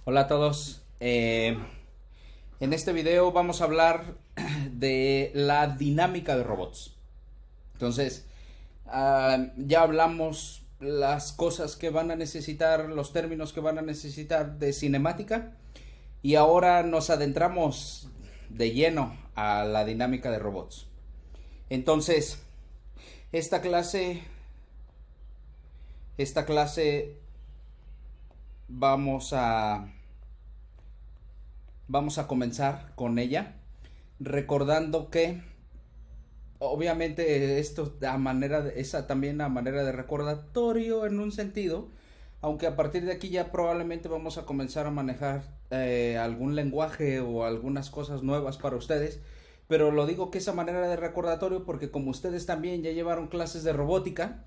Hola a todos. En este video vamos a hablar de la dinámica de robots. Entonces, ya hablamos las cosas que van a necesitar, los términos que van a necesitar de cinemática. Y ahora nos adentramos de lleno a la dinámica de robots. Entonces, esta clase vamos a comenzar con ella recordando que obviamente esto esa también a manera de recordatorio en un sentido, aunque a partir de aquí ya probablemente vamos a comenzar a manejar algún lenguaje o algunas cosas nuevas para ustedes, pero lo digo que esa manera de recordatorio porque como ustedes también ya llevaron clases de robótica,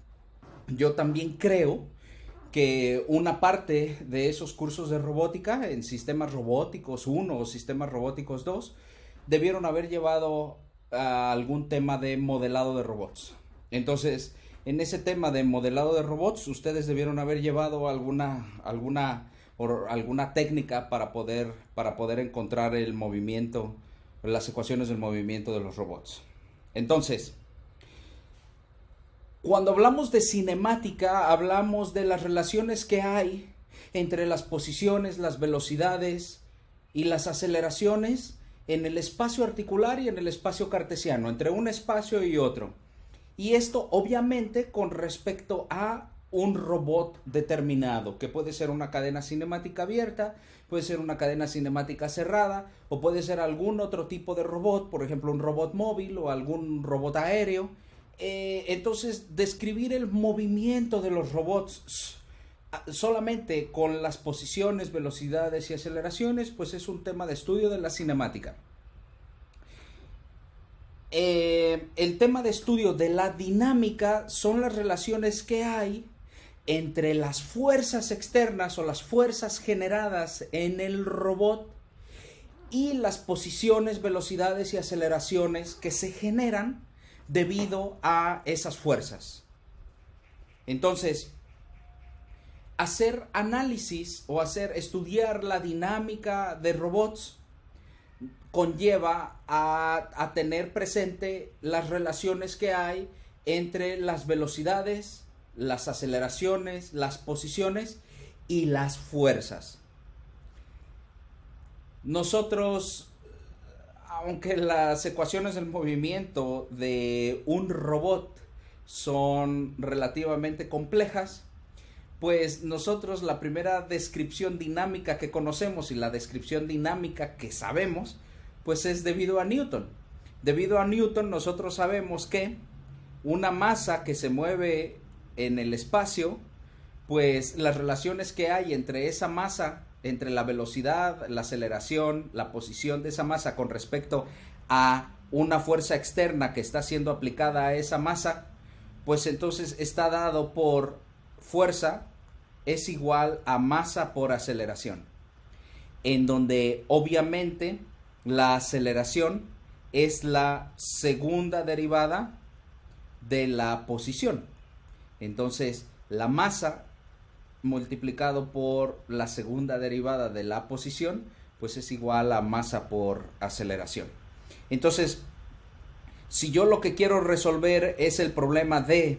yo también creo que una parte de esos cursos de robótica en sistemas robóticos 1 o sistemas robóticos 2 debieron haber llevado algún tema de modelado de robots. Entonces, en ese tema de modelado de robots, ustedes debieron haber llevado alguna técnica para poder encontrar el movimiento, las ecuaciones del movimiento de los robots. Entonces, cuando hablamos de cinemática, hablamos de las relaciones que hay entre las posiciones, las velocidades y las aceleraciones en el espacio articular y en el espacio cartesiano, entre un espacio y otro. Y esto obviamente con respecto a un robot determinado, que puede ser una cadena cinemática abierta, puede ser una cadena cinemática cerrada, o puede ser algún otro tipo de robot, por ejemplo un robot móvil o algún robot aéreo. Entonces, describir el movimiento de los robots solamente con las posiciones, velocidades y aceleraciones, pues es un tema de estudio de la cinemática. El tema de estudio de la dinámica son las relaciones que hay entre las fuerzas externas o las fuerzas generadas en el robot y las posiciones, velocidades y aceleraciones que se generan debido a esas fuerzas. Entonces, hacer análisis o estudiar la dinámica de robots conlleva a tener presente las relaciones que hay entre las velocidades, las aceleraciones, las posiciones y las fuerzas. Nosotros, aunque las ecuaciones del movimiento de un robot son relativamente complejas, pues nosotros la primera descripción dinámica que conocemos y la descripción dinámica que sabemos, pues es debido a Newton. Debido a Newton nosotros sabemos que una masa que se mueve en el espacio, pues las relaciones que hay entre esa masa, entre la velocidad, la aceleración, la posición de esa masa con respecto a una fuerza externa que está siendo aplicada a esa masa, pues entonces está dado por fuerza es igual a masa por aceleración, en donde obviamente la aceleración es la segunda derivada de la posición. Entonces, la masa multiplicado por la segunda derivada de la posición, pues es igual a masa por aceleración. Entonces, si yo lo que quiero resolver es el problema de,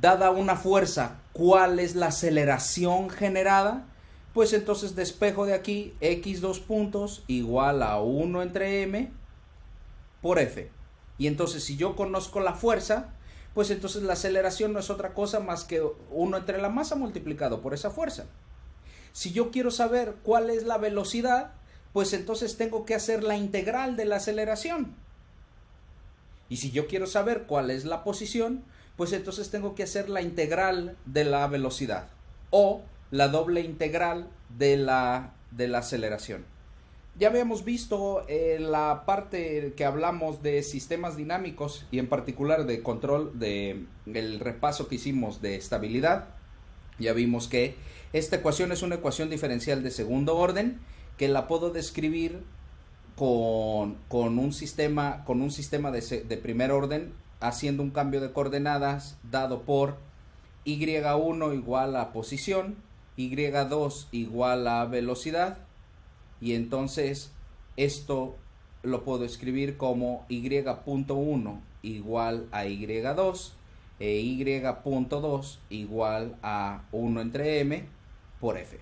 dada una fuerza, ¿cuál es la aceleración generada? Pues entonces despejo de aquí x dos puntos igual a 1 entre m por f. Y entonces si yo conozco la fuerza, pues entonces la aceleración no es otra cosa más que 1 entre la masa multiplicado por esa fuerza. Si yo quiero saber cuál es la velocidad, pues entonces tengo que hacer la integral de la aceleración. Y si yo quiero saber cuál es la posición, pues entonces tengo que hacer la integral de la velocidad o la doble integral de la aceleración. Ya habíamos visto en la parte que hablamos de sistemas dinámicos y en particular de control el repaso que hicimos de estabilidad. Ya vimos que esta ecuación es una ecuación diferencial de segundo orden que la puedo describir con un sistema de primer orden haciendo un cambio de coordenadas dado por y1 igual a posición y2 igual a velocidad, y entonces esto lo puedo escribir como y.1 igual a y2 e y.2 igual a 1 entre m por f.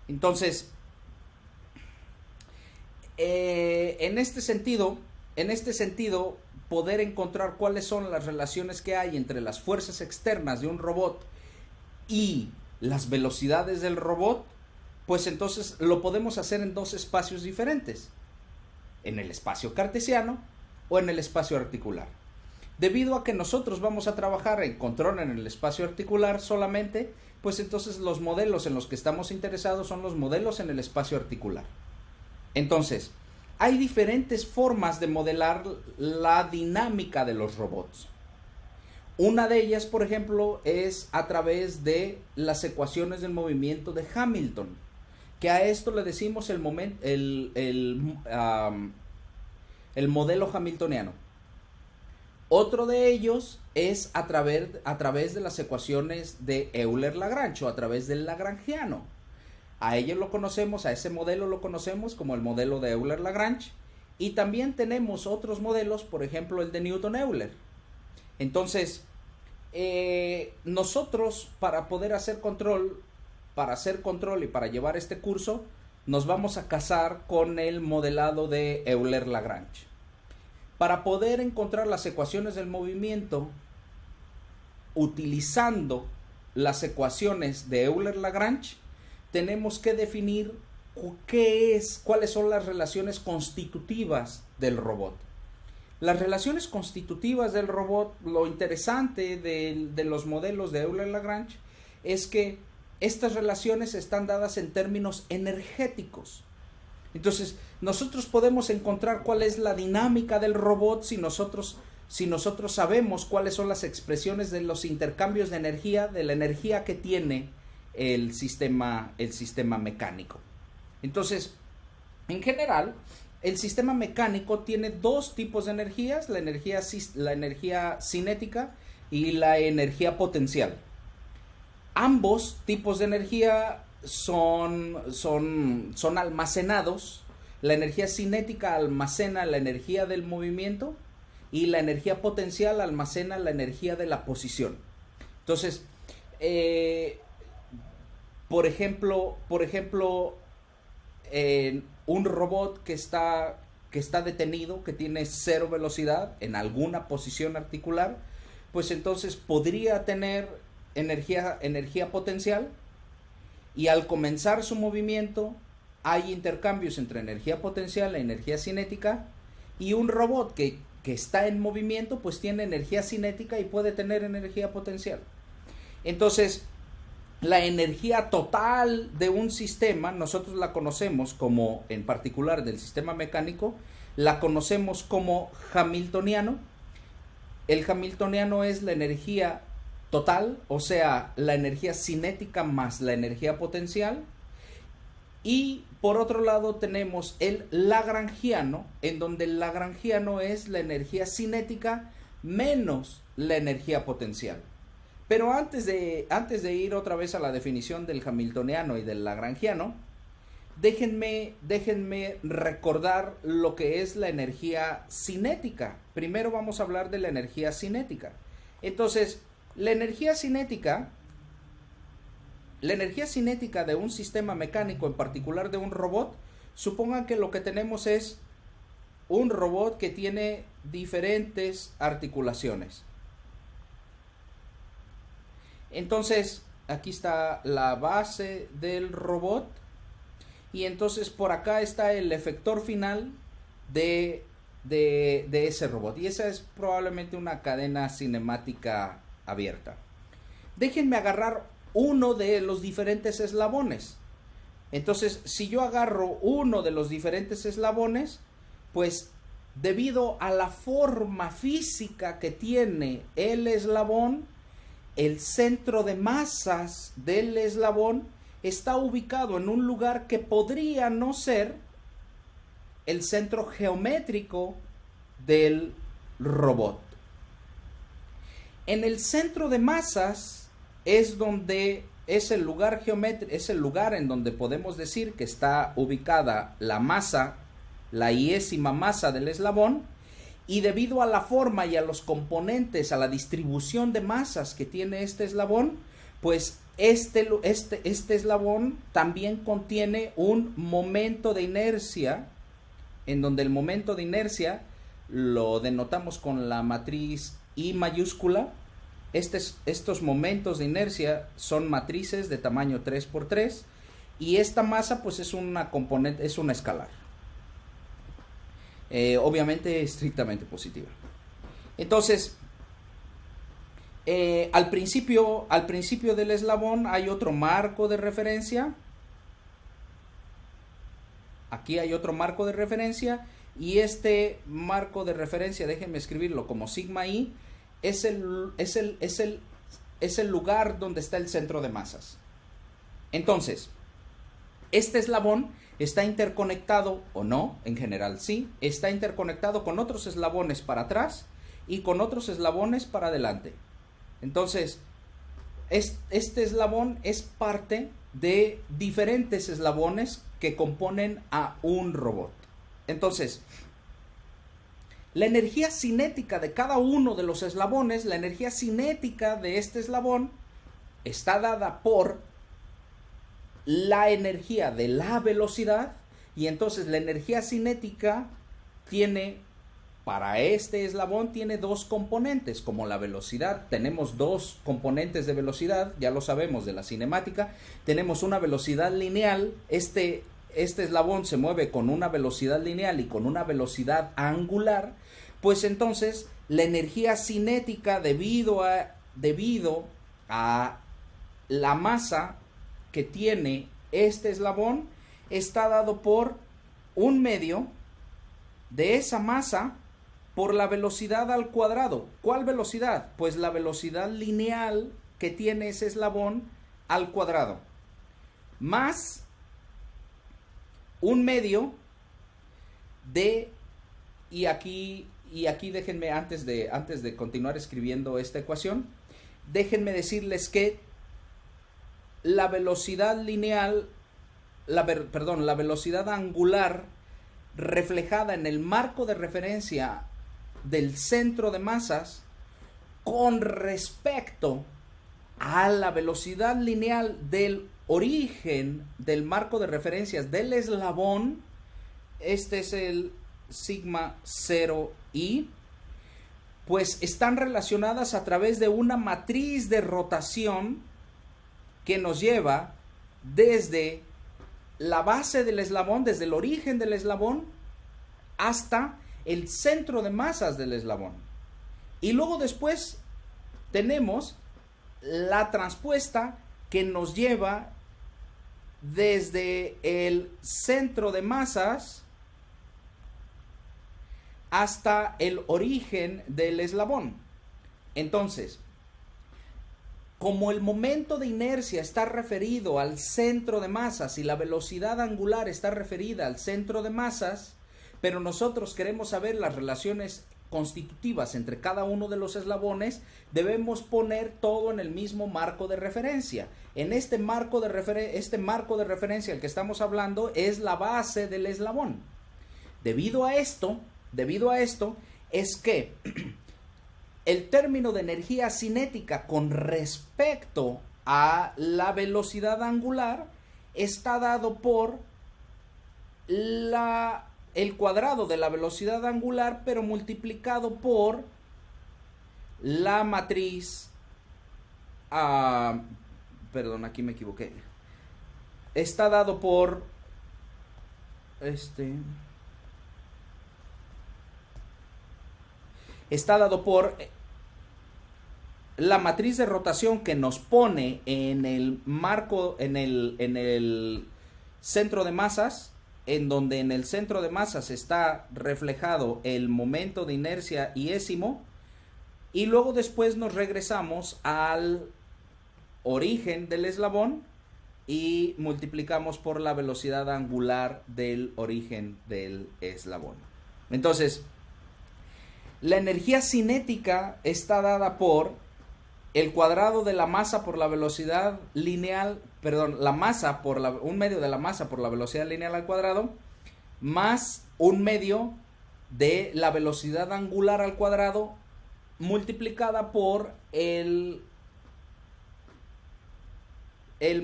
Entonces, en este sentido, poder encontrar cuáles son las relaciones que hay entre las fuerzas externas de un robot y las velocidades del robot, pues entonces lo podemos hacer en dos espacios diferentes, en el espacio cartesiano o en el espacio articular. Debido a que nosotros vamos a trabajar en control en el espacio articular solamente, pues entonces los modelos en los que estamos interesados son los modelos en el espacio articular. Entonces, hay diferentes formas de modelar la dinámica de los robots. Una de ellas, por ejemplo, es a través de las ecuaciones del movimiento de Hamilton, que a esto le decimos el modelo hamiltoniano. Otro de ellos es a través de las ecuaciones de Euler-Lagrange o a través del lagrangiano. A ellos lo conocemos, a ese modelo lo conocemos como el modelo de Euler-Lagrange, y también tenemos otros modelos, por ejemplo el de Newton-Euler. Entonces, nosotros para poder hacer control y para llevar este curso, nos vamos a casar con el modelado de Euler-Lagrange. Para poder encontrar las ecuaciones del movimiento utilizando las ecuaciones de Euler-Lagrange, tenemos que definir cuáles son las relaciones constitutivas del robot. Las relaciones constitutivas del robot, lo interesante de los modelos de Euler-Lagrange es que estas relaciones están dadas en términos energéticos. Entonces, nosotros podemos encontrar cuál es la dinámica del robot si nosotros sabemos cuáles son las expresiones de los intercambios de energía, de la energía que tiene el sistema mecánico. Entonces, en general, el sistema mecánico tiene dos tipos de energías, la energía cinética y la energía potencial. Ambos tipos de energía son almacenados. La energía cinética almacena la energía del movimiento y la energía potencial almacena la energía de la posición. Entonces, por ejemplo, un robot que está detenido, que tiene cero velocidad en alguna posición articular, pues entonces podría tener energía potencial, y al comenzar su movimiento hay intercambios entre energía potencial e energía cinética, y un robot que está en movimiento pues tiene energía cinética y puede tener energía potencial. Entonces, la energía total de un sistema, nosotros la conocemos como, en particular del sistema mecánico, la conocemos como hamiltoniano. El hamiltoniano es la energía total, o sea, la energía cinética más la energía potencial. Y por otro lado tenemos el lagrangiano, en donde el lagrangiano es la energía cinética menos la energía potencial. Pero antes de ir otra vez a la definición del hamiltoniano y del lagrangiano, déjenme recordar lo que es la energía cinética. Primero vamos a hablar de la energía cinética. Entonces, la energía cinética de un sistema mecánico, en particular de un robot, supongan que lo que tenemos es un robot que tiene diferentes articulaciones. Entonces, aquí está la base del robot, y entonces por acá está el efector final de ese robot, y esa es probablemente una cadena cinemática abierta. Déjenme agarrar uno de los diferentes eslabones. Entonces, si yo agarro uno de los diferentes eslabones, pues debido a la forma física que tiene el eslabón, el centro de masas del eslabón está ubicado en un lugar que podría no ser el centro geométrico del robot. En el centro de masas es donde es el lugar geométrico, es el lugar en donde podemos decir que está ubicada la masa, la iésima masa del eslabón, y debido a la forma y a los componentes, a la distribución de masas que tiene este eslabón, pues este eslabón también contiene un momento de inercia, en donde el momento de inercia lo denotamos con la matriz I mayúscula. Estos momentos de inercia son matrices de tamaño 3×3 y esta masa pues es una componente, es una escalar. Obviamente estrictamente positiva. Entonces, al principio del eslabón hay otro marco de referencia. Aquí hay otro marco de referencia y este marco de referencia, déjenme escribirlo como sigma I, es el lugar donde está el centro de masas. Entonces, este eslabón está interconectado, o no, en general sí, está interconectado con otros eslabones para atrás y con otros eslabones para adelante. Entonces, este eslabón es parte de diferentes eslabones que componen a un robot. Entonces, la energía cinética de cada uno de los eslabones, la energía cinética de este eslabón, está dada por la energía de la velocidad, y entonces la energía cinética tiene, para este eslabón, tiene dos componentes. Como la velocidad, tenemos dos componentes de velocidad, ya lo sabemos de la cinemática. Tenemos una velocidad lineal, este eslabón se mueve con una velocidad lineal y con una velocidad angular, pues entonces la energía cinética debido a la masa que tiene este eslabón está dado por un medio de esa masa por la velocidad al cuadrado. ¿Cuál velocidad? Pues la velocidad lineal que tiene ese eslabón al cuadrado, más un medio de, y aquí déjenme, antes de continuar escribiendo esta ecuación, déjenme decirles que la velocidad lineal, la velocidad angular reflejada en el marco de referencia del centro de masas con respecto a la velocidad lineal del origen del marco de referencias del eslabón, este es el sigma 0i, pues están relacionadas a través de una matriz de rotación que nos lleva desde la base del eslabón, desde el origen del eslabón, hasta el centro de masas del eslabón. Y luego después tenemos la transpuesta que nos lleva desde el centro de masas hasta el origen del eslabón. Entonces, como el momento de inercia está referido al centro de masas y la velocidad angular está referida al centro de masas, pero nosotros queremos saber las relaciones constitutivas entre cada uno de los eslabones, debemos poner todo en el mismo marco de referencia. En este marco de referencia al que estamos hablando es la base del eslabón. Debido a esto es que el término de energía cinética con respecto a la velocidad angular está dado por el cuadrado de la velocidad angular, pero multiplicado por la matriz. Perdón, aquí me equivoqué. Está dado por está dado por la matriz de rotación que nos pone en el marco, en el centro de masas, en donde en el centro de masas está reflejado el momento de inercia iésimo, y luego después nos regresamos al origen del eslabón y multiplicamos por la velocidad angular del origen del eslabón. Entonces, la energía cinética está dada por el cuadrado de la masa por la velocidad lineal, perdón, la masa por un medio de la masa por la velocidad lineal al cuadrado, más un medio de la velocidad angular al cuadrado multiplicada por el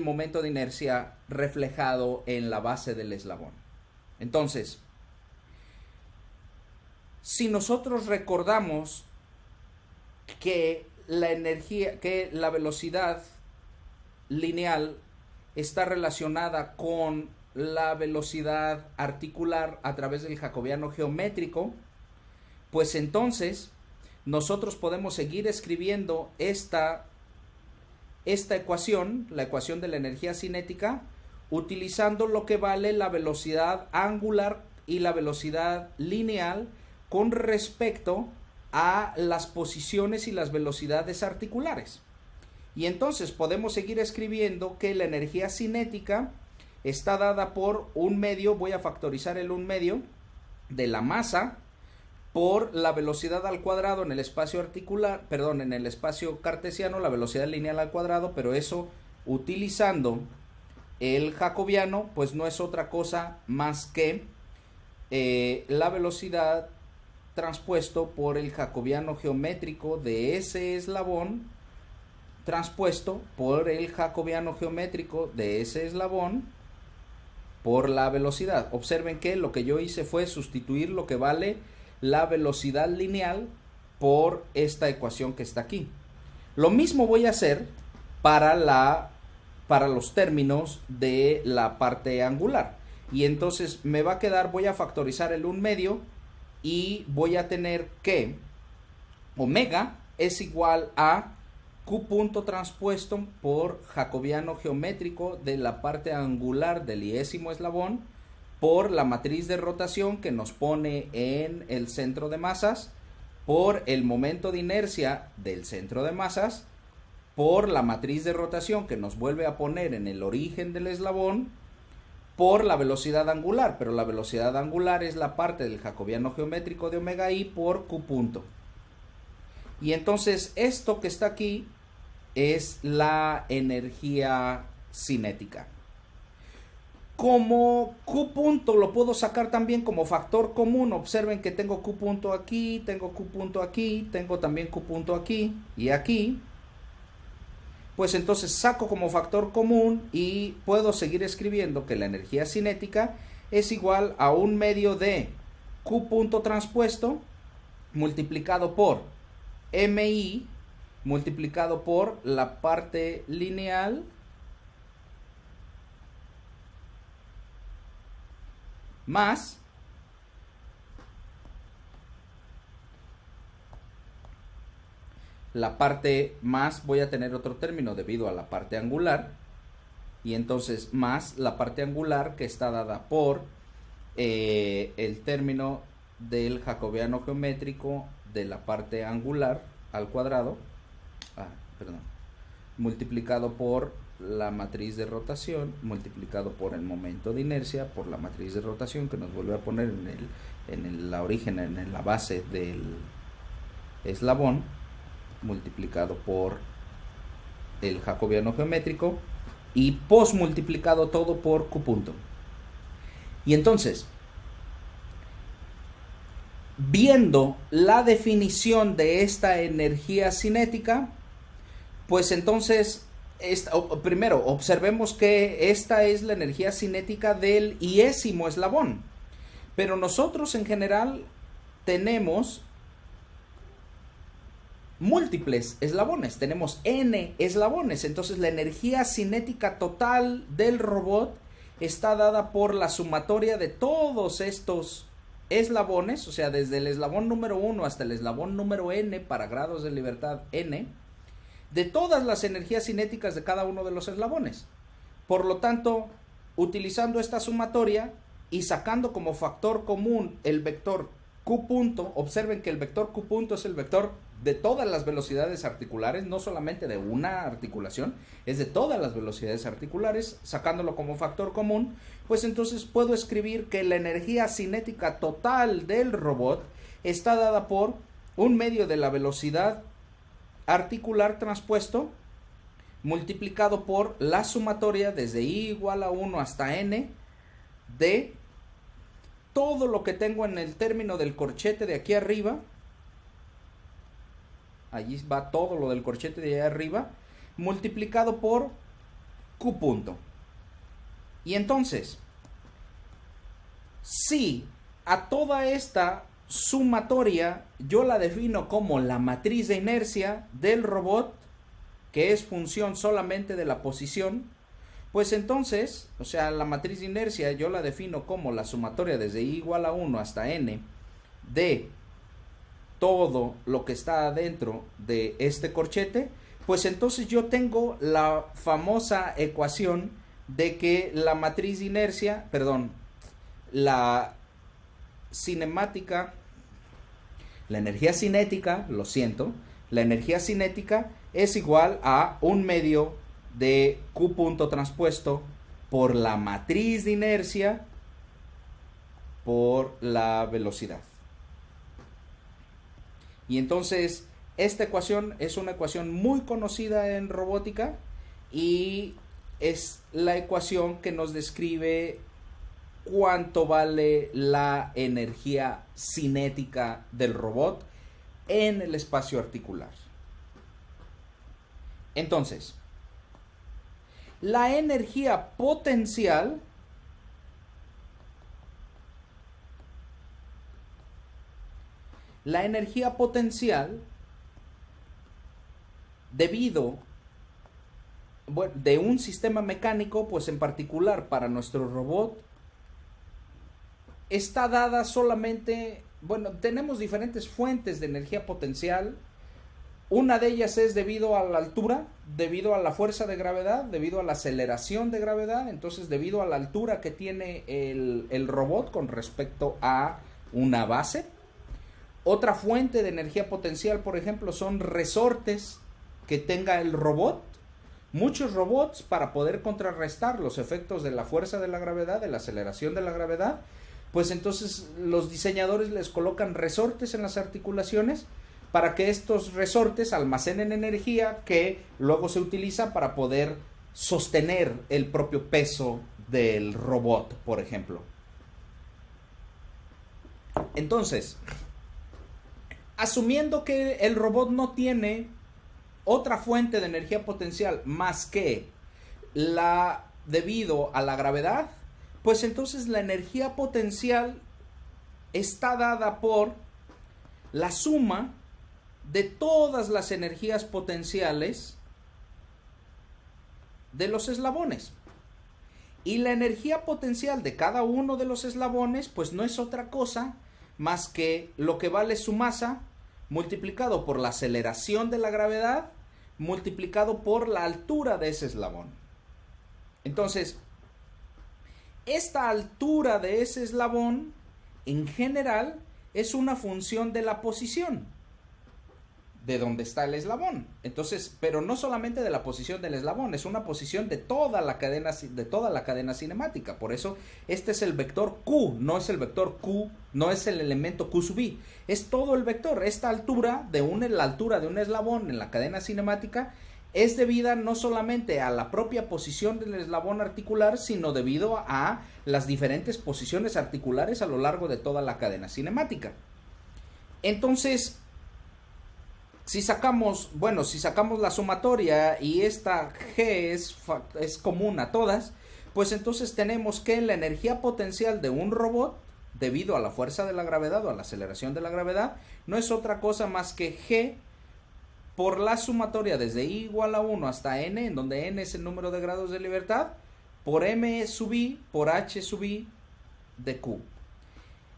momento de inercia reflejado en la base del eslabón. Entonces, si nosotros recordamos que la velocidad lineal está relacionada con la velocidad articular a través del jacobiano geométrico, pues entonces nosotros podemos seguir escribiendo esta ecuación, la ecuación de la energía cinética, utilizando lo que vale la velocidad angular y la velocidad lineal con respecto a las posiciones y las velocidades articulares. Y entonces podemos seguir escribiendo que la energía cinética está dada por un medio, voy a factorizar el 1/2 de la masa por la velocidad al cuadrado en el espacio articular, perdón, en el espacio cartesiano, la velocidad lineal al cuadrado, pero eso utilizando el jacobiano, pues no es otra cosa más que la velocidad transpuesto por el jacobiano geométrico de ese eslabón, transpuesto por el jacobiano geométrico de ese eslabón por la velocidad. Observen que lo que yo hice fue sustituir lo que vale la velocidad lineal por esta ecuación que está aquí. Lo mismo voy a hacer para los términos de la parte angular. Y entonces me va a quedar, voy a factorizar el 1/2 y voy a tener que omega es igual a Q punto transpuesto por jacobiano geométrico de la parte angular del 10º eslabón por la matriz de rotación que nos pone en el centro de masas, por el momento de inercia del centro de masas, por la matriz de rotación que nos vuelve a poner en el origen del eslabón, por la velocidad angular, pero la velocidad angular es la parte del jacobiano geométrico de omega i por Q punto. Y entonces esto que está aquí es la energía cinética. Como Q punto lo puedo sacar también como factor común. Observen que tengo Q punto aquí, tengo Q punto aquí, tengo también Q punto aquí y aquí. Pues entonces saco como factor común y puedo seguir escribiendo que la energía cinética es igual a 1/2 de Q punto transpuesto multiplicado por MI multiplicado por la parte lineal más la parte más, voy a tener otro término debido a la parte angular, y entonces más la parte angular que está dada por el término del jacobiano geométrico de la parte angular al cuadrado, multiplicado por la matriz de rotación, multiplicado por el momento de inercia, por la matriz de rotación que nos vuelve a poner la origen, en la base del eslabón, multiplicado por el jacobiano geométrico y post multiplicado todo por Q punto. Y entonces, viendo la definición de esta energía cinética, pues entonces primero observemos que esta es la energía cinética del 10º eslabón, pero nosotros en general tenemos múltiples eslabones, tenemos n eslabones, entonces la energía cinética total del robot está dada por la sumatoria de todos estos eslabones, o sea, desde el eslabón número 1 hasta el eslabón número n para grados de libertad n, de todas las energías cinéticas de cada uno de los eslabones. Por lo tanto, utilizando esta sumatoria y sacando como factor común el vector Q punto, observen que el vector Q punto es el vector de todas las velocidades articulares, no solamente de una articulación, es de todas las velocidades articulares, sacándolo como factor común, pues entonces puedo escribir que la energía cinética total del robot está dada por 1/2 de la velocidad articular transpuesto multiplicado por la sumatoria desde i igual a 1 hasta n de todo lo que tengo en el término del corchete de aquí arriba. Allí va todo lo del corchete de allá arriba, multiplicado por Q punto. Y entonces, si a toda esta sumatoria yo la defino como la matriz de inercia del robot, que es función solamente de la posición, pues entonces, o sea, la matriz de inercia yo la defino como la sumatoria desde i igual a 1 hasta n de todo lo que está adentro de este corchete, pues entonces yo tengo la famosa ecuación de que la matriz de inercia, perdón, la cinemática, la energía cinética, lo siento, la energía cinética es igual a 1/2 de Q punto transpuesto por la matriz de inercia por la velocidad. Y entonces esta ecuación es una ecuación muy conocida en robótica y es la ecuación que nos describe cuánto vale la energía cinética del robot en el espacio articular. Entonces, la energía potencial debido de un sistema mecánico, pues en particular para nuestro robot, está dada solamente, bueno, tenemos diferentes fuentes de energía potencial. Una de ellas es debido a la altura, debido a la fuerza de gravedad, debido a la aceleración de gravedad. Entonces, debido a la altura que tiene el robot con respecto a una base. Otra fuente de energía potencial, por ejemplo, son resortes que tenga el robot. Muchos robots, para poder contrarrestar los efectos de la fuerza de la gravedad, de la aceleración de la gravedad, pues entonces los diseñadores les colocan resortes en las articulaciones para que estos resortes almacenen energía que luego se utiliza para poder sostener el propio peso del robot, por ejemplo. Entonces, asumiendo que el robot no tiene otra fuente de energía potencial más que la debido a la gravedad, pues entonces la energía potencial está dada por la suma de todas las energías potenciales de los eslabones. Y la energía potencial de cada uno de los eslabones, pues no es otra cosa más que lo que vale su masa multiplicado por la aceleración de la gravedad multiplicado por la altura de ese eslabón. Entonces, esta altura de ese eslabón en general es una función de la posición de donde está el eslabón. Entonces, pero no solamente de la posición del eslabón, es una posición de toda la cadena cinemática. Por eso este es el vector Q, no es el vector Q, no es el elemento Q sub i, es todo el vector. Esta altura la altura de un eslabón en la cadena cinemática es debida no solamente a la propia posición del eslabón articular, sino debido a las diferentes posiciones articulares a lo largo de toda la cadena cinemática. Entonces, si sacamos la sumatoria y esta G es común a todas, pues entonces tenemos que la energía potencial de un robot, debido a la fuerza de la gravedad o a la aceleración de la gravedad, no es otra cosa más que G por la sumatoria desde i igual a 1 hasta n, en donde n es el número de grados de libertad, por m sub i por h sub i de q.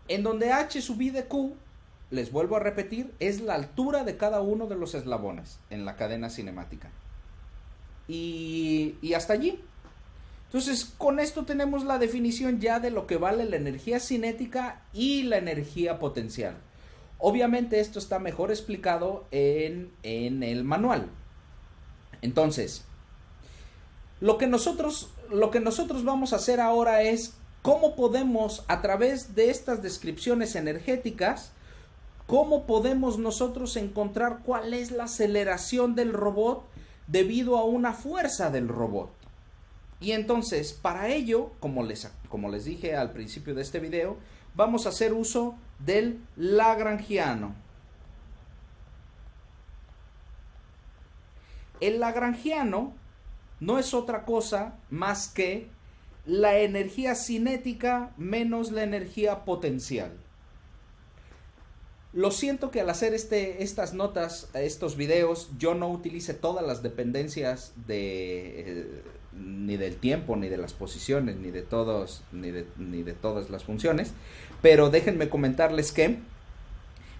En donde h sub i de q, les vuelvo a repetir, es la altura de cada uno de los eslabones en la cadena cinemática. Y hasta allí. Entonces, con esto tenemos la definición ya de lo que vale la energía cinética y la energía potencial. Obviamente esto está mejor explicado en el manual. Entonces, lo que nosotros vamos a hacer ahora es cómo podemos, a través de estas descripciones energéticas, ¿cómo podemos nosotros encontrar cuál es la aceleración del robot debido a una fuerza del robot? Y entonces, para ello, como les dije al principio de este video, vamos a hacer uso del lagrangiano. El lagrangiano no es otra cosa más que la energía cinética menos la energía potencial. Lo siento que al hacer estas notas, estos videos, yo no utilice todas las dependencias ni del tiempo, ni de las posiciones, ni de todas las funciones, pero déjenme comentarles que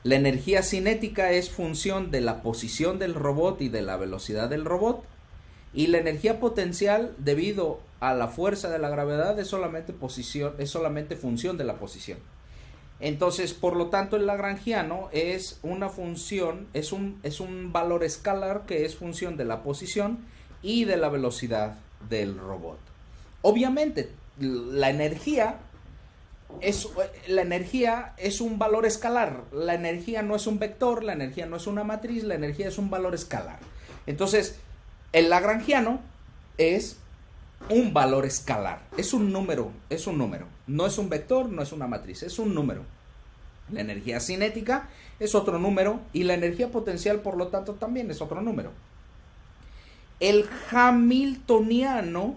la energía cinética es función de la posición del robot y de la velocidad del robot, y la energía potencial, debido a la fuerza de la gravedad, es solamente función de la posición. Entonces, por lo tanto, el lagrangiano es una función, es un valor escalar que es función de la posición y de la velocidad del robot. Obviamente, la energía es un valor escalar. La energía no es un vector, la energía no es una matriz, la energía es un valor escalar. Entonces, el lagrangiano es un valor escalar, es un número, no es un vector, no es una matriz, es un número. La energía cinética es otro número y la energía potencial, por lo tanto, también es otro número. El hamiltoniano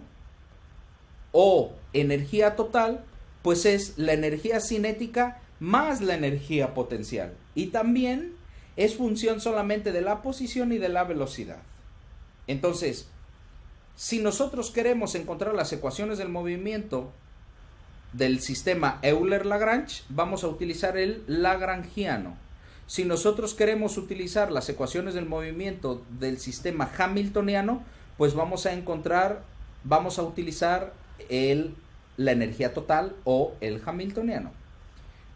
o energía total, pues es la energía cinética más la energía potencial, y también es función solamente de la posición y de la velocidad. Entonces, si nosotros queremos encontrar las ecuaciones del movimiento del sistema Euler-Lagrange, vamos a utilizar el lagrangiano. Si nosotros queremos utilizar las ecuaciones del movimiento del sistema hamiltoniano, pues vamos a utilizar la energía total o el hamiltoniano.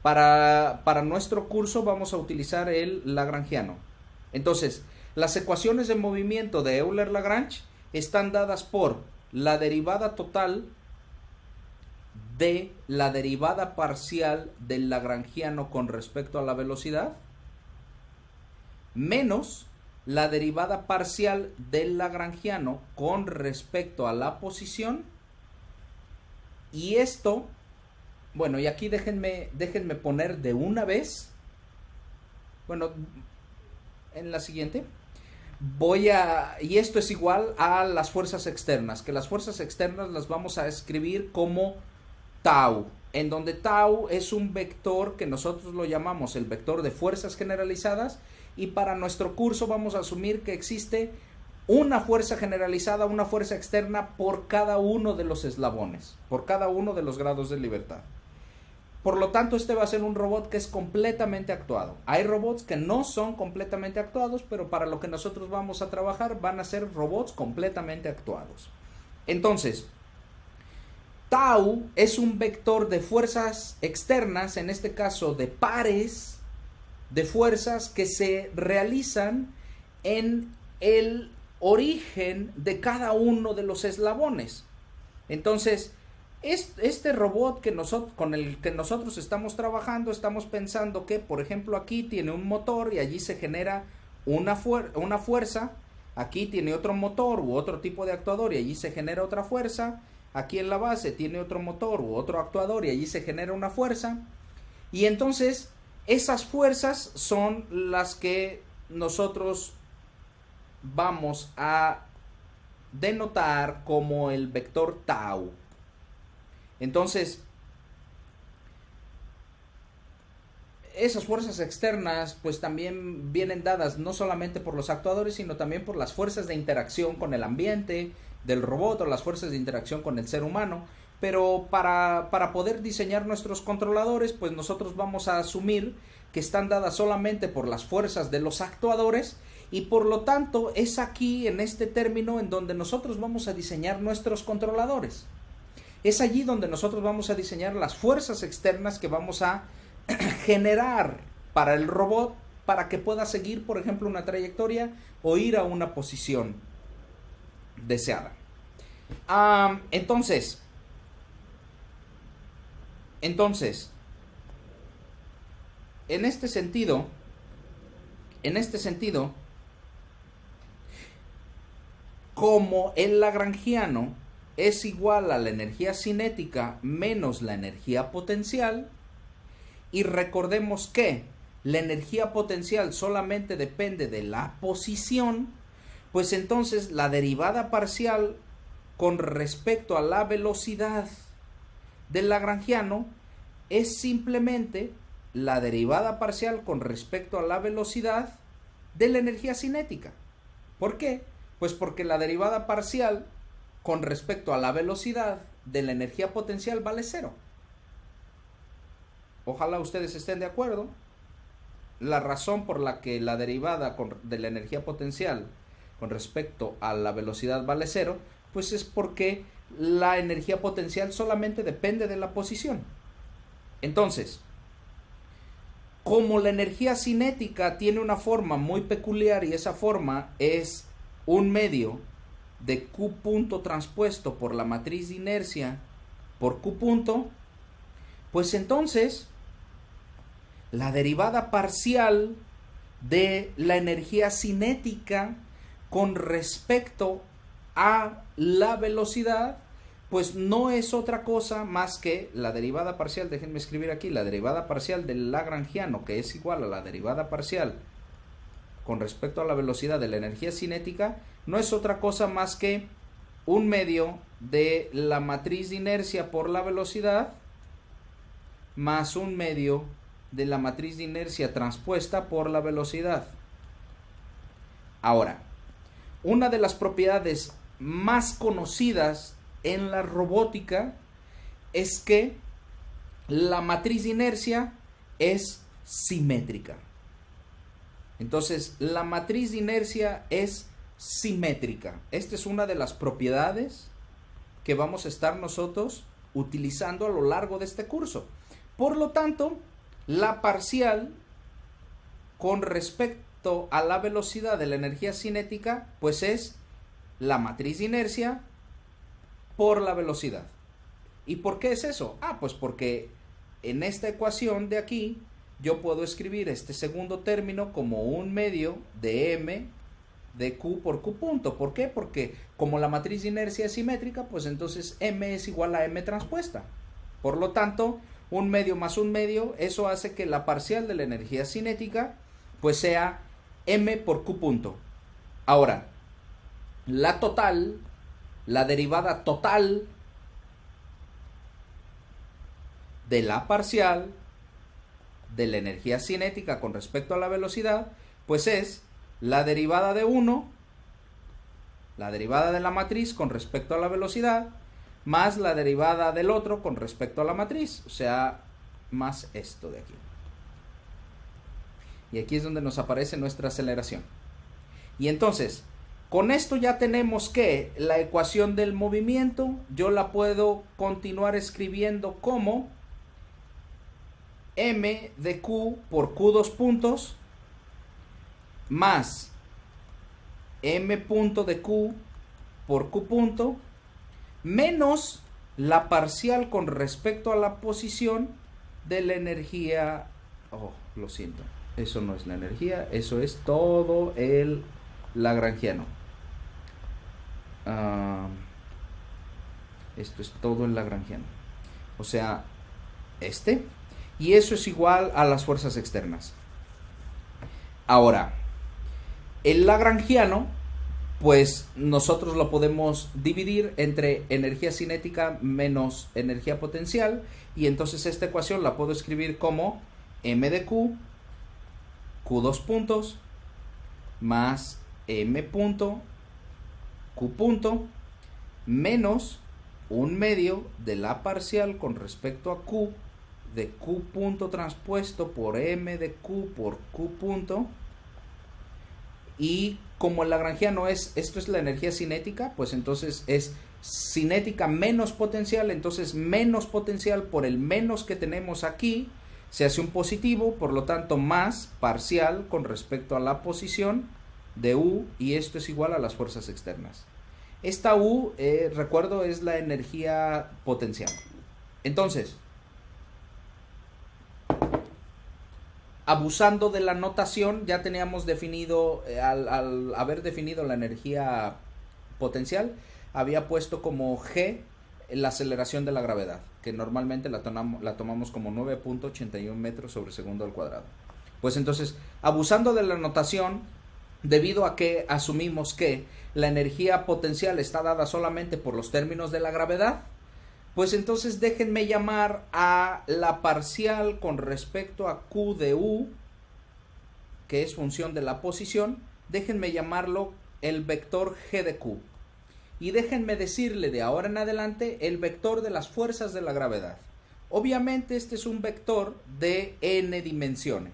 Para nuestro curso vamos a utilizar el lagrangiano. Entonces, las ecuaciones de movimiento de Euler-Lagrange están dadas por la derivada total de la derivada parcial del lagrangiano con respecto a la velocidad menos la derivada parcial del lagrangiano con respecto a la posición. Y esto, bueno, y aquí déjenme poner de una vez, bueno, en la siguiente y esto es igual a las fuerzas externas, que las fuerzas externas las vamos a escribir como tau, en donde tau es un vector que nosotros lo llamamos el vector de fuerzas generalizadas, y para nuestro curso vamos a asumir que existe una fuerza generalizada, una fuerza externa por cada uno de los eslabones, por cada uno de los grados de libertad. Por lo tanto, este va a ser un robot que es completamente actuado. Hay robots que no son completamente actuados, pero para lo que nosotros vamos a trabajar van a ser robots completamente actuados. Entonces, tau es un vector de fuerzas externas, en este caso de pares de fuerzas que se realizan en el origen de cada uno de los eslabones. Entonces, este robot con el que nosotros estamos trabajando, estamos pensando que, por ejemplo, aquí tiene un motor y allí se genera una fuerza, aquí tiene otro motor u otro tipo de actuador y allí se genera otra fuerza, aquí en la base tiene otro motor u otro actuador y allí se genera una fuerza, y entonces esas fuerzas son las que nosotros vamos a denotar como el vector tau. Entonces, esas fuerzas externas pues también vienen dadas no solamente por los actuadores, sino también por las fuerzas de interacción con el ambiente del robot o las fuerzas de interacción con el ser humano. Pero para poder diseñar nuestros controladores, pues nosotros vamos a asumir que están dadas solamente por las fuerzas de los actuadores, y por lo tanto es aquí, en este término, en donde nosotros vamos a diseñar nuestros controladores. Es allí donde nosotros vamos a diseñar las fuerzas externas que vamos a generar para el robot para que pueda seguir, por ejemplo, una trayectoria o ir a una posición deseada. Entonces, en este sentido, En este sentido, como el lagrangiano es igual a la energía cinética menos la energía potencial, y recordemos que la energía potencial solamente depende de la posición, pues entonces la derivada parcial con respecto a la velocidad del lagrangiano es simplemente la derivada parcial con respecto a la velocidad de la energía cinética. ¿Por qué? Pues porque la derivada parcial con respecto a la velocidad de la energía potencial vale cero. Ojalá ustedes estén de acuerdo. La razón por la que la derivada de la energía potencial con respecto a la velocidad vale cero, pues es porque la energía potencial solamente depende de la posición. Entonces, como la energía cinética tiene una forma muy peculiar y esa forma es un medio de Q punto transpuesto por la matriz de inercia por Q punto, pues entonces la derivada parcial de la energía cinética con respecto a la velocidad, pues no es otra cosa más que la derivada parcial, déjenme escribir aquí, la derivada parcial del lagrangiano, que es igual a la derivada parcial con respecto a la velocidad de la energía cinética, no es otra cosa más que un medio de la matriz de inercia por la velocidad más un medio de la matriz de inercia transpuesta por la velocidad. Ahora, una de las propiedades más conocidas en la robótica es que la matriz de inercia es simétrica. Entonces, la matriz de inercia es simétrica. Esta es una de las propiedades que vamos a estar nosotros utilizando a lo largo de este curso. Por lo tanto, la parcial con respecto a la velocidad de la energía cinética, pues es la matriz de inercia por la velocidad. ¿Y por qué es eso? Pues porque en esta ecuación de aquí yo puedo escribir este segundo término como un medio de m de q por q punto. ¿Por qué? Porque como la matriz de inercia es simétrica, pues entonces m es igual a m transpuesta. Por lo tanto, un medio más un medio, eso hace que la parcial de la energía cinética pues sea m por q punto. Ahora, la total, la derivada total de la parcial de la energía cinética con respecto a la velocidad, pues es la derivada de 1, la derivada de la matriz con respecto a la velocidad, más la derivada del otro con respecto a la matriz, o sea, más esto de aquí. Y aquí es donde nos aparece nuestra aceleración. Y entonces, con esto ya tenemos que la ecuación del movimiento, yo la puedo continuar escribiendo como m de q por q dos puntos más m punto de q por q punto menos la parcial con respecto a la posición de la energía. Lo siento, eso no es la energía, eso es todo el lagrangiano. Esto es todo el lagrangiano, o sea, y eso es igual a las fuerzas externas. Ahora, el lagrangiano, pues nosotros lo podemos dividir entre energía cinética menos energía potencial, y entonces esta ecuación la puedo escribir como m de q, q dos puntos, más m punto, q punto, menos un medio de la parcial con respecto a q, de q punto transpuesto por m de q por q punto. Y como el lagrangiano esto es la energía cinética, pues entonces es cinética menos potencial, entonces menos potencial por el menos que tenemos aquí se hace un positivo, por lo tanto más parcial con respecto a la posición de U, y esto es igual a las fuerzas externas. Esta U, recuerdo, es la energía potencial. Entonces, abusando de la notación, ya teníamos definido, al haber definido la energía potencial, había puesto como G la aceleración de la gravedad, que normalmente la tomamos como 9.81 metros sobre segundo al cuadrado. Pues entonces, abusando de la notación, debido a que asumimos que la energía potencial está dada solamente por los términos de la gravedad, pues entonces déjenme llamar a la parcial con respecto a Q de U, que es función de la posición, déjenme llamarlo el vector G de Q. Y déjenme decirle de ahora en adelante el vector de las fuerzas de la gravedad. Obviamente este es un vector de n dimensiones.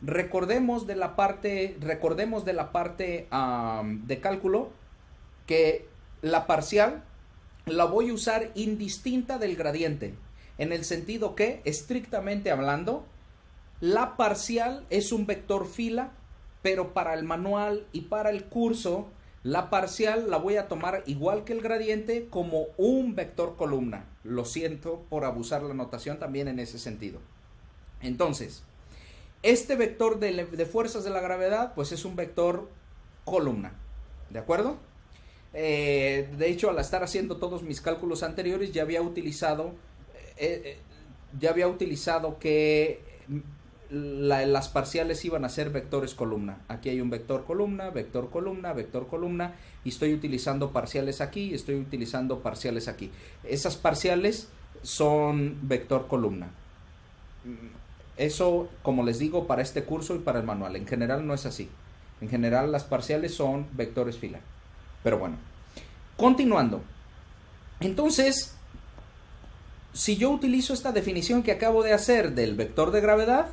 Recordemos de la parte de cálculo que la parcial la voy a usar indistinta del gradiente, en el sentido que, estrictamente hablando, la parcial es un vector fila, pero para el manual y para el curso, la parcial la voy a tomar igual que el gradiente como un vector columna. Lo siento por abusar la notación también en ese sentido. Entonces, este vector de fuerzas de la gravedad, pues es un vector columna, ¿de acuerdo? De hecho, al estar haciendo todos mis cálculos anteriores, ya había utilizado que las parciales iban a ser vectores columna. Aquí hay un vector columna, vector columna, vector columna, y estoy utilizando parciales aquí, estoy utilizando parciales aquí. Esas parciales son vector columna. Eso, como les digo, para este curso y para el manual. En general no es así. En general las parciales son vectores fila. Pero bueno, continuando. Entonces, si yo utilizo esta definición que acabo de hacer del vector de gravedad,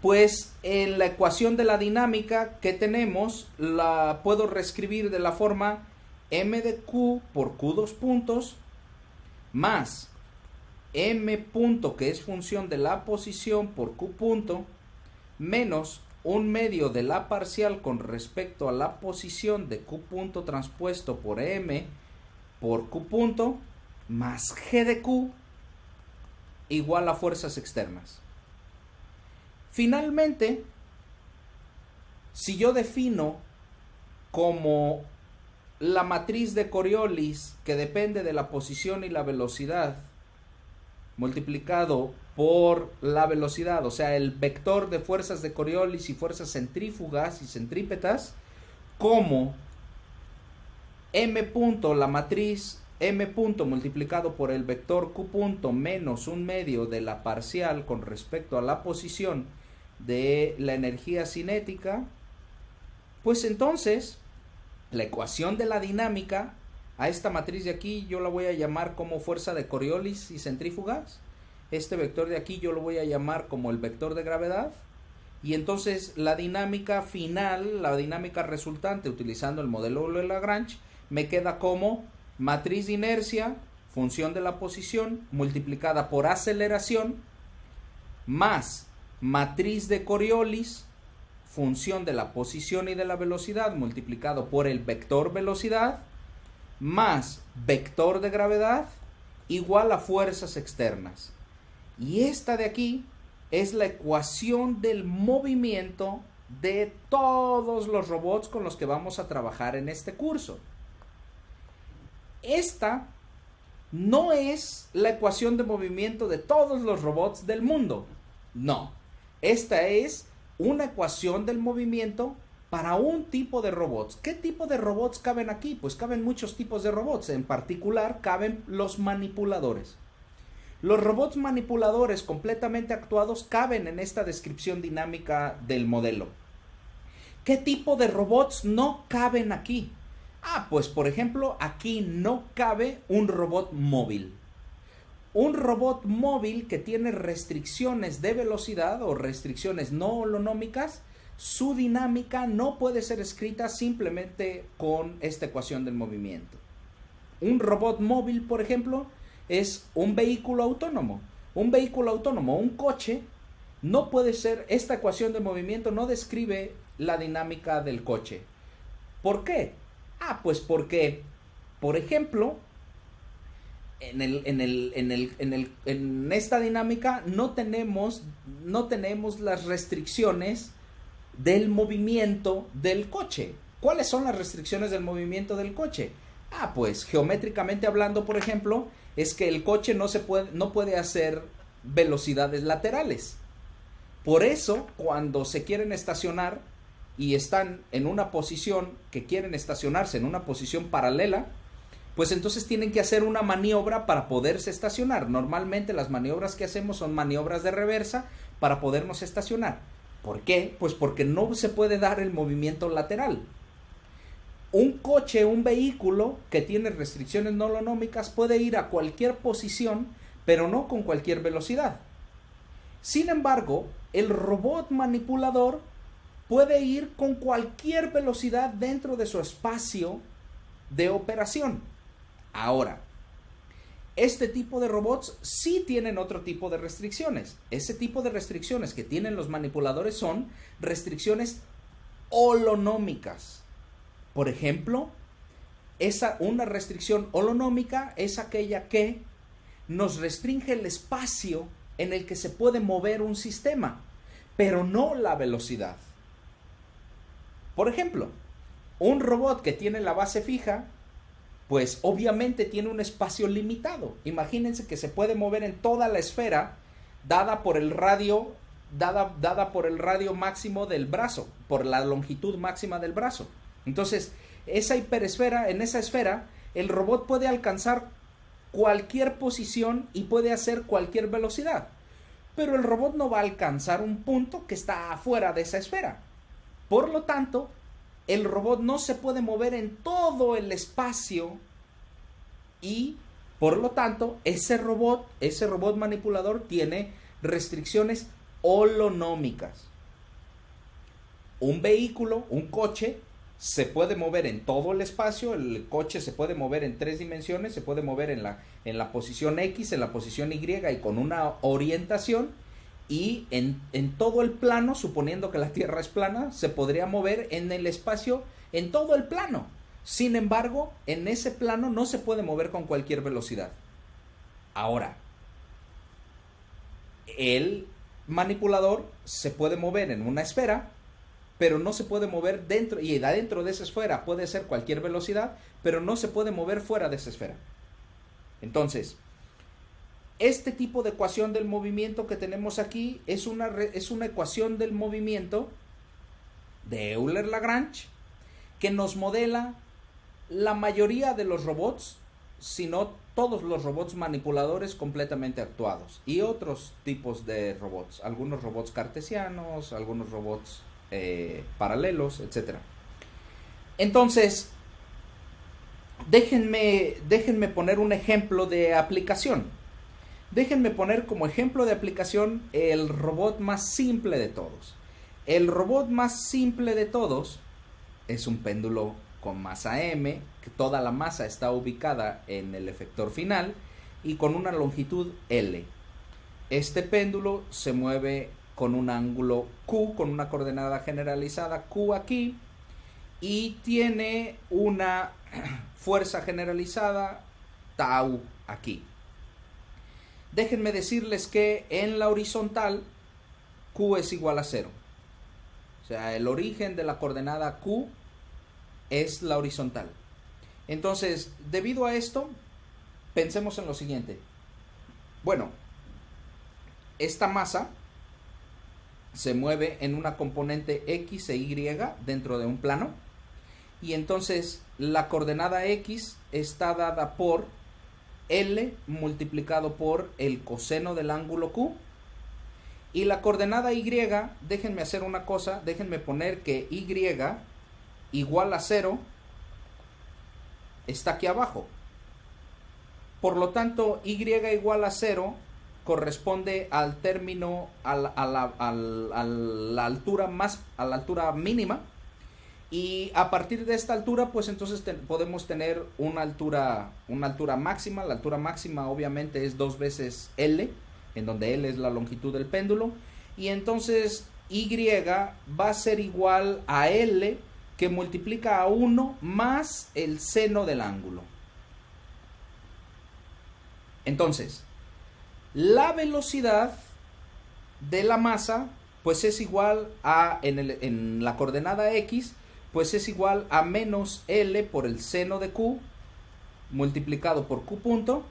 pues en la ecuación de la dinámica que tenemos, la puedo reescribir de la forma m de q por q dos puntos más m punto, que es función de la posición, por q punto, menos un medio de la parcial con respecto a la posición de q punto transpuesto por m por q punto, más g de q igual a fuerzas externas. Finalmente, si yo defino como la matriz de Coriolis, que depende de la posición y la velocidad, multiplicado por la velocidad, o sea, el vector de fuerzas de Coriolis y fuerzas centrífugas y centrípetas, como m punto, la matriz m punto multiplicado por el vector q punto menos un medio de la parcial con respecto a la posición de la energía cinética, pues entonces la ecuación de la dinámica a esta matriz de aquí yo la voy a llamar como fuerza de Coriolis y centrífugas. Este vector de aquí yo lo voy a llamar como el vector de gravedad. Y entonces la dinámica final, la dinámica resultante utilizando el modelo de Lagrange, me queda como matriz de inercia, función de la posición, multiplicada por aceleración, más matriz de Coriolis, función de la posición y de la velocidad, multiplicado por el vector velocidad, más vector de gravedad, igual a fuerzas externas. Y esta de aquí es la ecuación del movimiento de todos los robots con los que vamos a trabajar en este curso. Esta no es la ecuación de movimiento de todos los robots del mundo. No, esta es una ecuación del movimiento para un tipo de robots. ¿Qué tipo de robots caben aquí? Pues caben muchos tipos de robots. En particular caben los manipuladores. Los robots manipuladores completamente actuados caben en esta descripción dinámica del modelo. ¿Qué tipo de robots no caben aquí? Pues por ejemplo, aquí no cabe un robot móvil. Un robot móvil que tiene restricciones de velocidad o restricciones no holonómicas, su dinámica no puede ser escrita simplemente con esta ecuación del movimiento. Un robot móvil, por ejemplo, es un vehículo autónomo. Un vehículo autónomo, un coche, no puede ser, esta ecuación de movimiento no describe la dinámica del coche. ¿Por qué? Pues porque, por ejemplo, en esta dinámica no tenemos no tenemos las restricciones del movimiento del coche. ¿Cuáles son las restricciones del movimiento del coche? Pues geométricamente hablando, por ejemplo, es que el coche no puede hacer velocidades laterales. Por eso, cuando se quieren estacionar y están en una posición que quieren estacionarse en una posición paralela, pues entonces tienen que hacer una maniobra para poderse estacionar. Normalmente las maniobras que hacemos son maniobras de reversa para podernos estacionar. ¿Por qué? Pues porque no se puede dar el movimiento lateral. Un coche, un vehículo que tiene restricciones no holonómicas puede ir a cualquier posición, pero no con cualquier velocidad. Sin embargo, el robot manipulador puede ir con cualquier velocidad dentro de su espacio de operación. Ahora, este tipo de robots sí tienen otro tipo de restricciones. Ese tipo de restricciones que tienen los manipuladores son restricciones holonómicas. Por ejemplo, una restricción holonómica es aquella que nos restringe el espacio en el que se puede mover un sistema, pero no la velocidad. Por ejemplo, un robot que tiene la base fija, pues obviamente tiene un espacio limitado. Imagínense que se puede mover en toda la esfera dada por el radio máximo del brazo, por la longitud máxima del brazo. Entonces, en esa esfera, el robot puede alcanzar cualquier posición y puede hacer cualquier velocidad. Pero el robot no va a alcanzar un punto que está afuera de esa esfera. Por lo tanto, el robot no se puede mover en todo el espacio y, por lo tanto, ese robot manipulador tiene restricciones holonómicas. Un vehículo, un coche, se puede mover en todo el espacio. El coche se puede mover en 3 dimensiones, se puede mover en la posición X, en la posición Y y con una orientación, y en todo el plano, suponiendo que la Tierra es plana, se podría mover en el espacio en todo el plano. Sin embargo, en ese plano no se puede mover con cualquier velocidad. Ahora, el manipulador se puede mover en una esfera, pero no se puede mover dentro, y adentro de esa esfera puede ser cualquier velocidad, pero no se puede mover fuera de esa esfera. Entonces, este tipo de ecuación del movimiento que tenemos aquí es una ecuación del movimiento de Euler-Lagrange que nos modela la mayoría de los robots, si no todos los robots manipuladores completamente actuados, y otros tipos de robots, algunos robots cartesianos, algunos robots paralelos, etc. Entonces, déjenme poner un ejemplo de aplicación. Déjenme poner como ejemplo de aplicación el robot más simple de todos. El robot más simple de todos es un péndulo con masa m, que toda la masa está ubicada en el efector final y con una longitud L. Este péndulo se mueve con un ángulo Q, con una coordenada generalizada Q aquí, y tiene una fuerza generalizada tau aquí. Déjenme decirles que en la horizontal Q es igual a 0. O sea, el origen de la coordenada Q es la horizontal. Entonces, debido a esto, pensemos en lo siguiente. Bueno, esta masa se mueve en una componente X e Y dentro de un plano, y entonces la coordenada X está dada por L multiplicado por el coseno del ángulo Q, y la coordenada Y, déjenme hacer una cosa, déjenme poner que Y igual a 0 está aquí abajo. Por lo tanto, Y igual a 0 corresponde al término, a la altura mínima, y a partir de esta altura, pues entonces podemos tener una altura máxima. La altura máxima obviamente es 2 veces L, en donde L es la longitud del péndulo, y entonces Y va a ser igual a L, que multiplica a 1 más el seno del ángulo. Entonces, la velocidad de la masa pues es igual a, en la coordenada X, pues es igual a menos L por el seno de Q multiplicado por Q punto.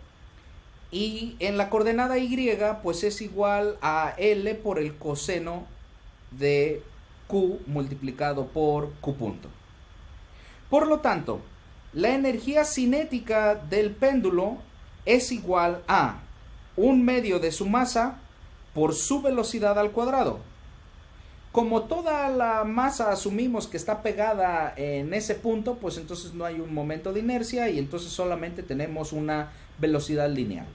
Y en la coordenada Y, pues es igual a L por el coseno de Q multiplicado por Q punto. Por lo tanto, la energía cinética del péndulo es igual a 1/2 de su masa por su velocidad al cuadrado. Como toda la masa asumimos que está pegada en ese punto, pues entonces no hay un momento de inercia y entonces solamente tenemos una velocidad lineal.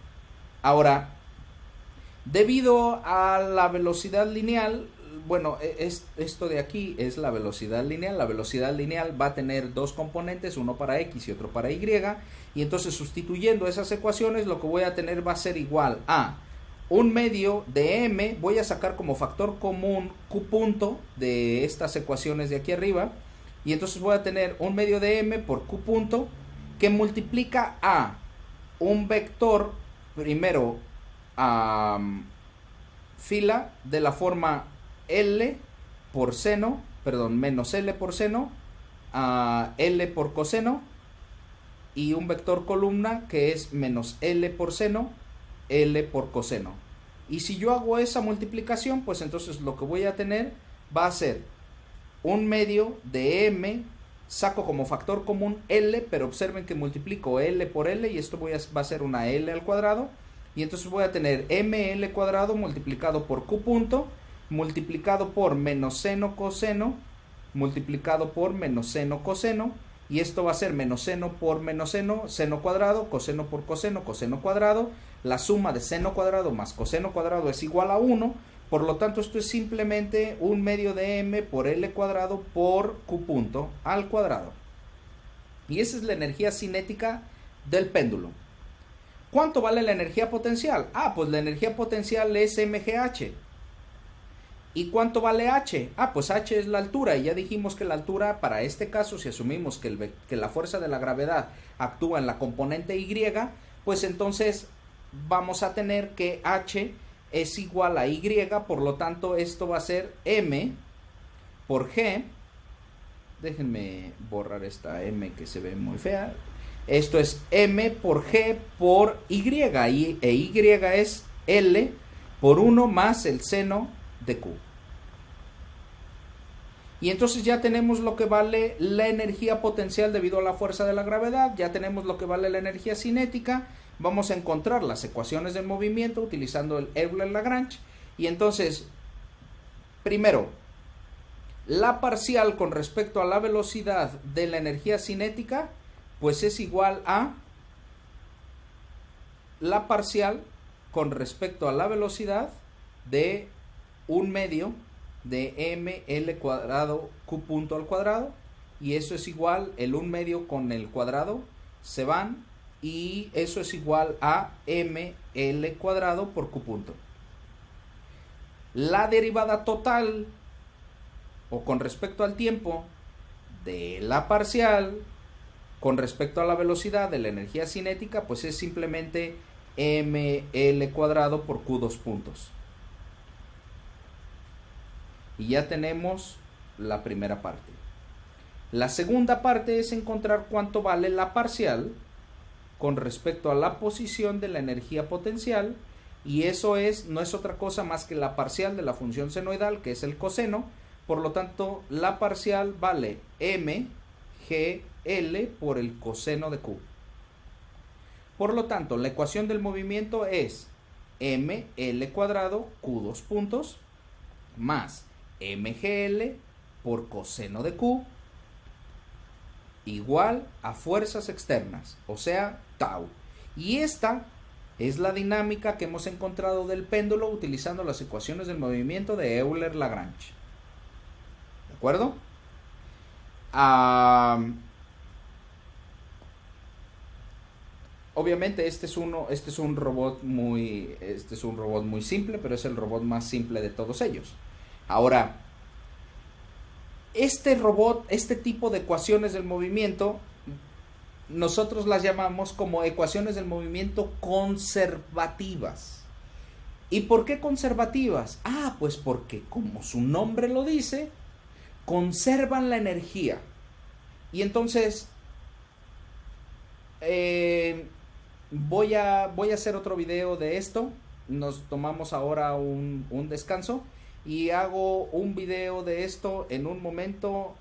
Ahora, debido a la velocidad lineal, bueno, esto de aquí es la velocidad lineal. La velocidad lineal va a tener dos componentes, uno para X y otro para Y. Y entonces sustituyendo esas ecuaciones, lo que voy a tener va a ser igual a 1/2 de M. Voy a sacar como factor común Q punto de estas ecuaciones de aquí arriba. Y entonces voy a tener 1/2 de M por Q punto, que multiplica a un vector, primero fila de la forma L por seno, perdón, menos L por seno, L por coseno, y un vector columna que es menos L por seno, L por coseno. Y si yo hago esa multiplicación, pues entonces lo que voy a tener va a ser 1/2 de M, saco como factor común L, pero observen que multiplico L por L y esto va a ser una L al cuadrado. Y entonces voy a tener ML cuadrado multiplicado por Q punto, multiplicado por menos seno coseno, multiplicado por menos seno coseno, y esto va a ser menos seno por menos seno, seno cuadrado, coseno por coseno, coseno cuadrado. La suma de seno cuadrado más coseno cuadrado es igual a 1, por lo tanto esto es simplemente 1/2 de M por L cuadrado por Q punto al cuadrado. Y esa es la energía cinética del péndulo. ¿Cuánto vale la energía potencial? Pues la energía potencial es mgh. ¿Y cuánto vale h? Pues h es la altura, y ya dijimos que la altura, para este caso, si asumimos que la fuerza de la gravedad actúa en la componente Y, pues entonces vamos a tener que h es igual a Y, por lo tanto esto va a ser m por g. Déjenme borrar esta m que se ve muy fea. Esto es m por g por y, e y es L por 1 más el seno de Q. Y entonces ya tenemos lo que vale la energía potencial debido a la fuerza de la gravedad, ya tenemos lo que vale la energía cinética. Vamos a encontrar las ecuaciones del movimiento utilizando el Euler-Lagrange. Y entonces, primero, la parcial con respecto a la velocidad de la energía cinética, pues es igual a la parcial con respecto a la velocidad de 1/2 de ml cuadrado Q punto al cuadrado, y eso es igual, el 1/2 con el cuadrado se van, y eso es igual a ml cuadrado por Q punto. La derivada total, o con respecto al tiempo, de la parcial con respecto a la velocidad de la energía cinética, pues es simplemente ml cuadrado por Q2 puntos. Y ya tenemos la primera parte. La segunda parte es encontrar cuánto vale la parcial con respecto a la posición de la energía potencial, y eso no es otra cosa más que la parcial de la función senoidal, que es el coseno. Por lo tanto, la parcial vale mgl por el coseno de Q. Por lo tanto, la ecuación del movimiento es ml cuadrado Q2 puntos más mgl por coseno de Q igual a fuerzas externas, o sea, tau. Y esta es la dinámica que hemos encontrado del péndulo utilizando las ecuaciones del movimiento de Euler-Lagrange. ¿De acuerdo? Obviamente este es un robot muy simple, pero es el robot más simple de todos ellos. Ahora, este robot, este tipo de ecuaciones del movimiento, nosotros las llamamos como ecuaciones del movimiento conservativas. ¿Y por qué conservativas? Ah, pues porque como su nombre lo dice, conservan la energía. Y entonces voy a hacer otro video de esto. Nos tomamos ahora un descanso y hago un video de esto en un momento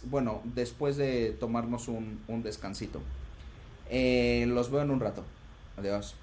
bueno, después de tomarnos un descansito. Los veo en un rato. Adiós.